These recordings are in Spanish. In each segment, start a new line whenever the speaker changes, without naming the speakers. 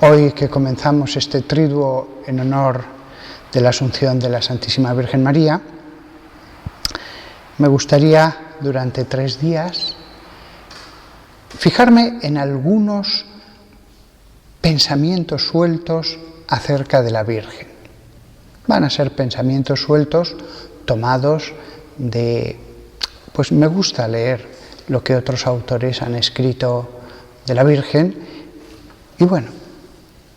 Hoy que comenzamos este triduo en honor de la Asunción de la Santísima Virgen María, me gustaría durante 3 días fijarme en algunos pensamientos sueltos acerca de la Virgen. Van a ser pensamientos sueltos tomados de, pues me gusta leer lo que otros autores han escrito de la Virgen y bueno,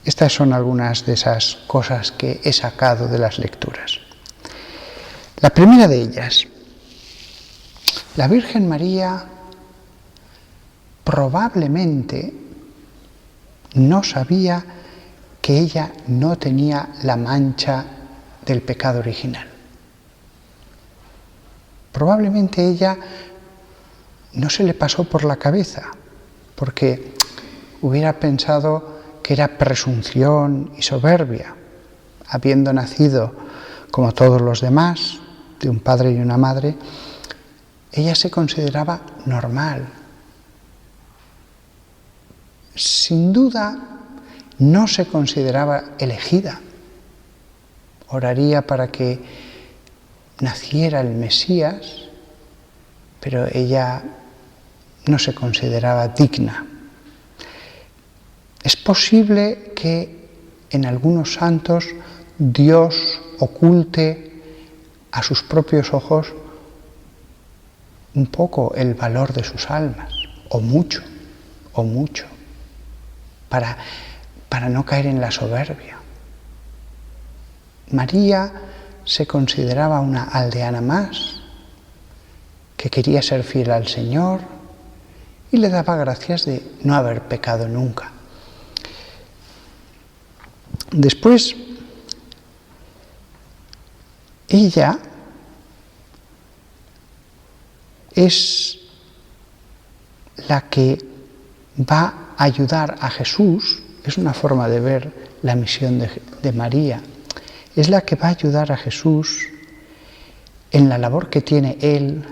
estas son algunas de esas cosas que he sacado de las lecturas. La primera de ellas, la Virgen María probablemente no sabía que ella no tenía la mancha del pecado original. Probablemente ella no se le pasó por la cabeza, porque hubiera pensado que era presunción y soberbia, habiendo nacido como todos los demás, de un padre y una madre. Ella se consideraba normal. Sin duda, no se consideraba elegida. Oraría para que naciera el Mesías, pero ella no se consideraba digna. Es posible que en algunos santos Dios oculte a sus propios ojos un poco el valor de sus almas, o mucho, para no caer en la soberbia. María se consideraba una aldeana más, que quería ser fiel al Señor y le daba gracias de no haber pecado nunca. Después, ella es la que va a ayudar a Jesús, es una forma de ver la misión de María, es la que va a ayudar a Jesús en la labor que tiene Él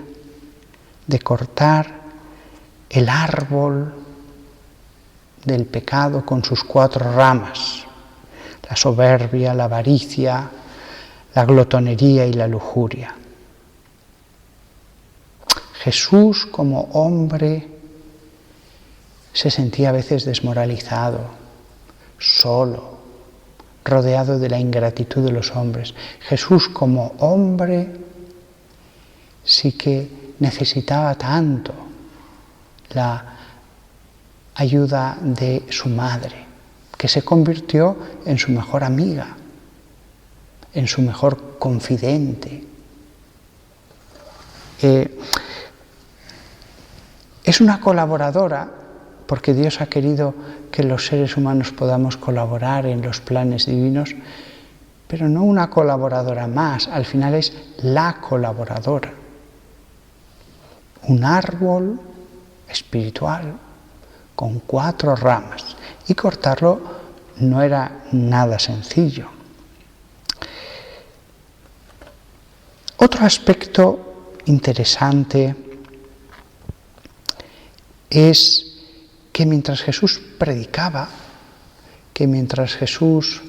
de cortar el árbol del pecado con sus 4 ramas, la soberbia, la avaricia, la glotonería y la lujuria. Jesús, como hombre, se sentía a veces desmoralizado, solo, rodeado de la ingratitud de los hombres. Jesús, como hombre, sí que necesitaba tanto la ayuda de su madre, que se convirtió en su mejor amiga, en su mejor confidente. Es una colaboradora, porque Dios ha querido que los seres humanos podamos colaborar en los planes divinos, pero no una colaboradora más, al final es la colaboradora. Un árbol espiritual con 4 ramas, y cortarlo no era nada sencillo. Otro aspecto interesante es que mientras Jesús predicaba, que mientras Jesús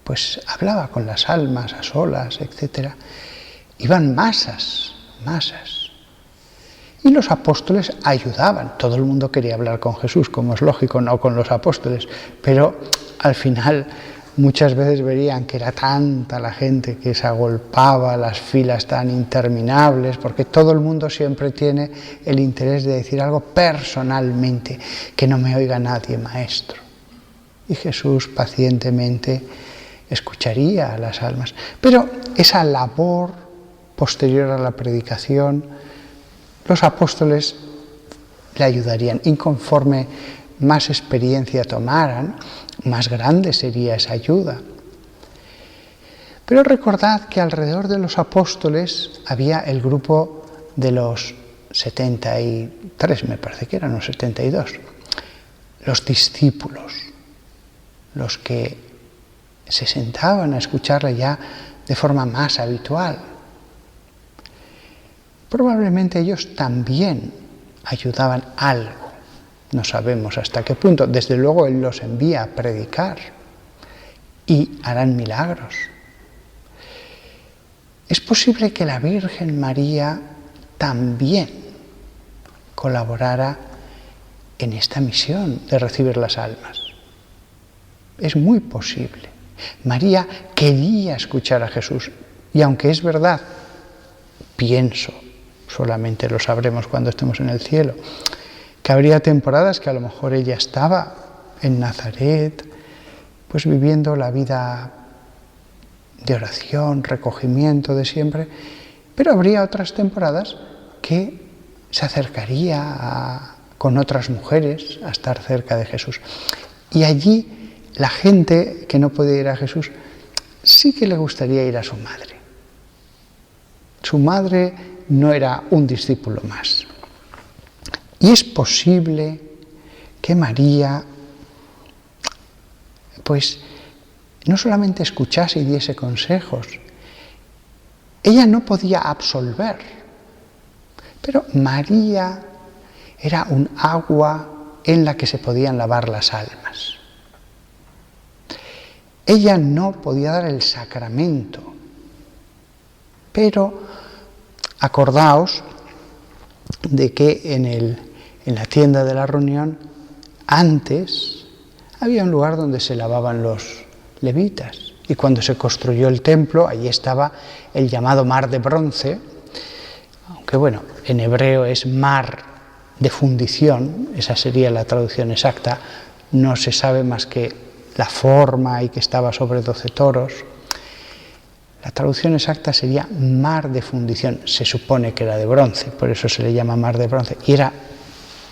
pues hablaba con las almas a solas, etc., iban masas. Y los apóstoles ayudaban. Todo el mundo quería hablar con Jesús, como es lógico, no con los apóstoles, pero al final muchas veces verían que era tanta la gente que se agolpaba, las filas tan interminables, porque todo el mundo siempre tiene el interés de decir algo personalmente, que no me oiga nadie, maestro. Y Jesús pacientemente escucharía a las almas. Pero esa labor posterior a la predicación, los apóstoles le ayudarían, y conforme más experiencia tomaran, más grande sería esa ayuda. Pero recordad que alrededor de los apóstoles había el grupo de los 73, me parece que eran los 72, los discípulos, los que se sentaban a escucharle ya de forma más habitual. Probablemente ellos también ayudaban algo, No sabemos hasta qué punto. Desde luego Él los envía a predicar y harán milagros. Es posible que la Virgen María también colaborara en esta misión de recibir las almas. Es muy posible. María quería escuchar a Jesús y aunque es verdad, pienso, solamente lo sabremos cuando estemos en el cielo, que habría temporadas que a lo mejor ella estaba en Nazaret, pues viviendo la vida de oración, recogimiento de siempre, pero habría otras temporadas que se acercaría con otras mujeres a estar cerca de Jesús. Y allí la gente que no podía ir a Jesús sí que le gustaría ir a su madre. Su madre no era un discípulo más. Y es posible que María, pues, no solamente escuchase y diese consejos, ella no podía absolver, pero María era un agua en la que se podían lavar las almas. Ella no podía dar el sacramento, pero acordaos de que en la tienda de la reunión antes había un lugar donde se lavaban los levitas y cuando se construyó el templo allí estaba el llamado mar de bronce, aunque bueno, en hebreo es mar de fundición, esa sería la traducción exacta, no se sabe más que la forma y que estaba sobre 12 toros. La traducción exacta sería mar de fundición, se supone que era de bronce, por eso se le llama mar de bronce, y era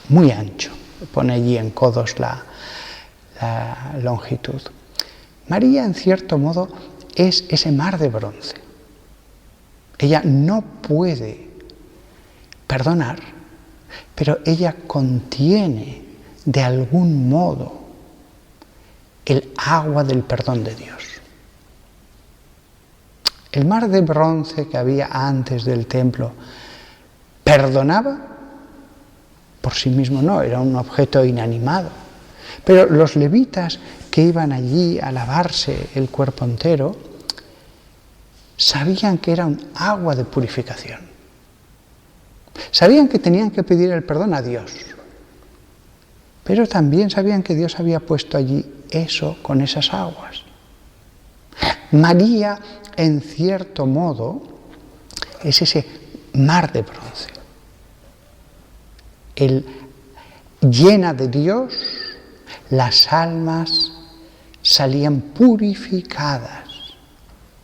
muy ancho, pone allí en codos la longitud. María, en cierto modo, es ese mar de bronce. Ella no puede perdonar, pero ella contiene de algún modo el agua del perdón de Dios. El mar de bronce que había antes del templo perdonaba, por sí mismo no, era un objeto inanimado. Pero los levitas que iban allí a lavarse el cuerpo entero sabían que era un agua de purificación. Sabían que tenían que pedir el perdón a Dios, pero también sabían que Dios había puesto allí eso con esas aguas. María, en cierto modo, es ese mar de bronce. Llena de Dios, las almas salían purificadas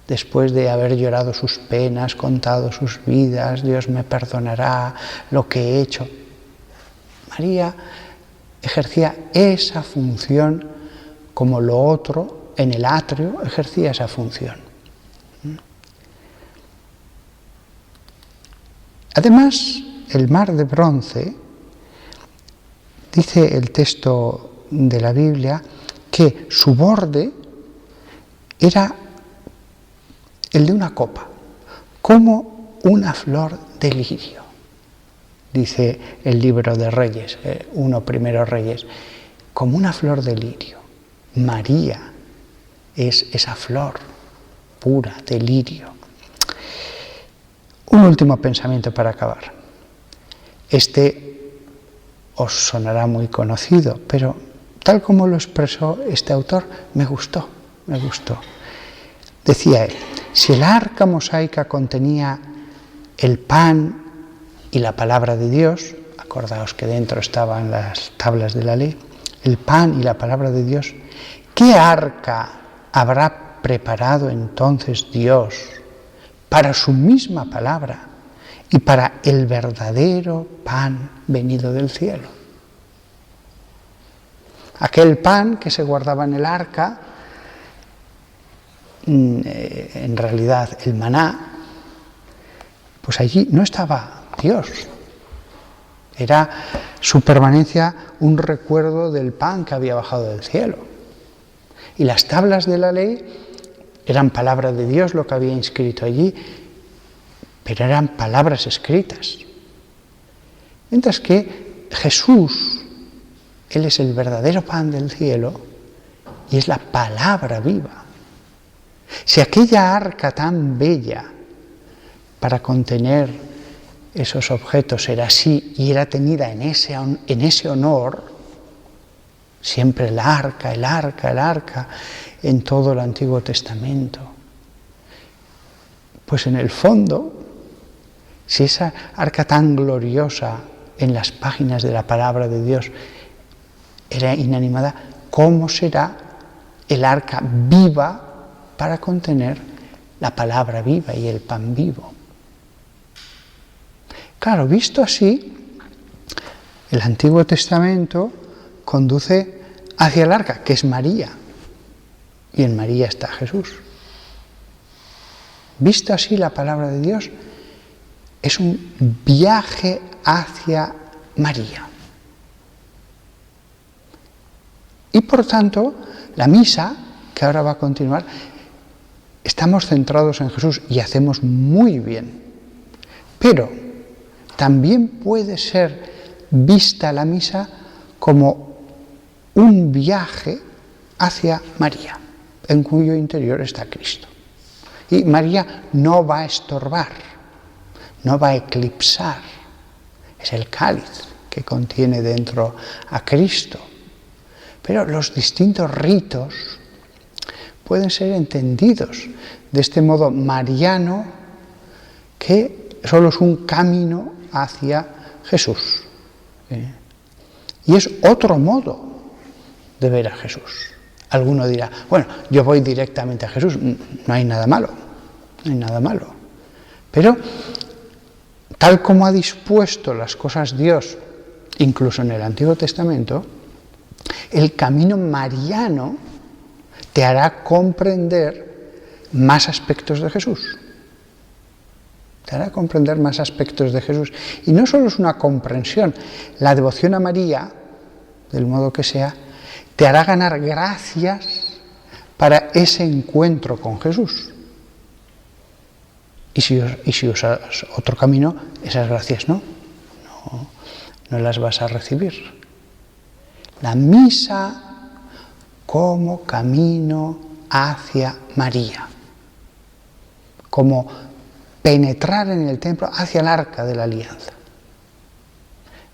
después de haber llorado sus penas, contado sus vidas, Dios me perdonará lo que he hecho. María ejercía esa función como lo otro en el atrio ejercía esa función. Además, el mar de bronce, dice el texto de la Biblia, que su borde era el de una copa, como una flor de lirio. Dice el libro de Reyes, 1 Primero Reyes, como una flor de lirio. María es esa flor pura de lirio. Un último pensamiento para acabar. Este os sonará muy conocido, pero tal como lo expresó este autor, me gustó. Decía él, si el arca mosaica contenía el pan y la palabra de Dios, acordaos que dentro estaban las tablas de la ley, el pan y la palabra de Dios, ¿qué arca habrá preparado entonces Dios para su misma palabra y para el verdadero pan venido del cielo? Aquel pan que se guardaba en el arca, en realidad el maná, pues allí no estaba Dios. Era su permanencia un recuerdo del pan que había bajado del cielo. Y las tablas de la ley eran palabra de Dios lo que había inscrito allí, pero eran palabras escritas. Mientras que Jesús Él es el verdadero pan del cielo y es la palabra viva. Si aquella arca tan bella para contener esos objetos era así y era tenida en ese honor, siempre el arca, en todo el Antiguo Testamento, pues en el fondo, si esa arca tan gloriosa en las páginas de la palabra de Dios era inanimada, ¿cómo será el arca viva para contener la palabra viva y el pan vivo? Claro, visto así, el Antiguo Testamento conduce hacia el arca, que es María, y en María está Jesús. Visto así, la palabra de Dios es un viaje hacia María. Y por tanto, la misa, que ahora va a continuar, estamos centrados en Jesús y hacemos muy bien. Pero también puede ser vista la misa como un viaje hacia María, en cuyo interior está Cristo. Y María no va a estorbar, no va a eclipsar. Es el cáliz que contiene dentro a Cristo. Pero los distintos ritos pueden ser entendidos de este modo mariano, que solo es un camino hacia Jesús. Y es otro modo de ver a Jesús. Alguno dirá, bueno, yo voy directamente a Jesús, no hay nada malo, no hay nada malo. Pero tal como ha dispuesto las cosas Dios, incluso en el Antiguo Testamento, el camino mariano te hará comprender más aspectos de Jesús. Te hará comprender más aspectos de Jesús. Y no solo es una comprensión, la devoción a María, del modo que sea, te hará ganar gracias para ese encuentro con Jesús. Y si usas otro camino, esas gracias no las vas a recibir. La misa como camino hacia María, como penetrar en el templo hacia el arca de la alianza.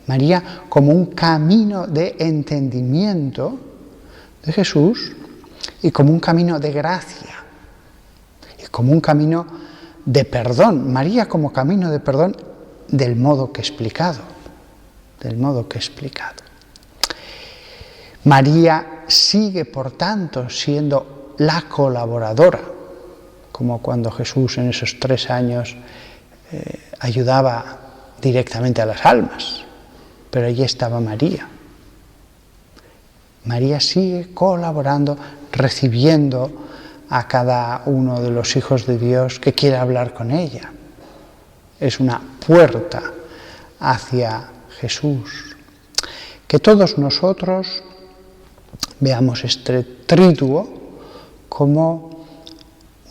María como un camino de entendimiento de Jesús y como un camino de gracia y como un camino de perdón. María como camino de perdón del modo que he explicado. María sigue, por tanto, siendo la colaboradora, como cuando Jesús en esos 3 años ayudaba directamente a las almas, pero allí estaba María. María sigue colaborando, recibiendo a cada uno de los hijos de Dios que quiera hablar con ella. Es una puerta hacia Jesús. Que todos nosotros veamos este triduo como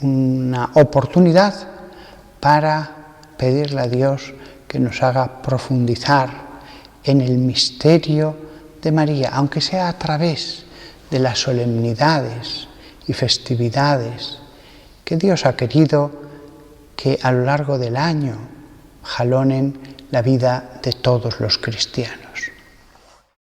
una oportunidad para pedirle a Dios que nos haga profundizar en el misterio de María, aunque sea a través de las solemnidades y festividades que Dios ha querido que a lo largo del año jalonen la vida de todos los cristianos.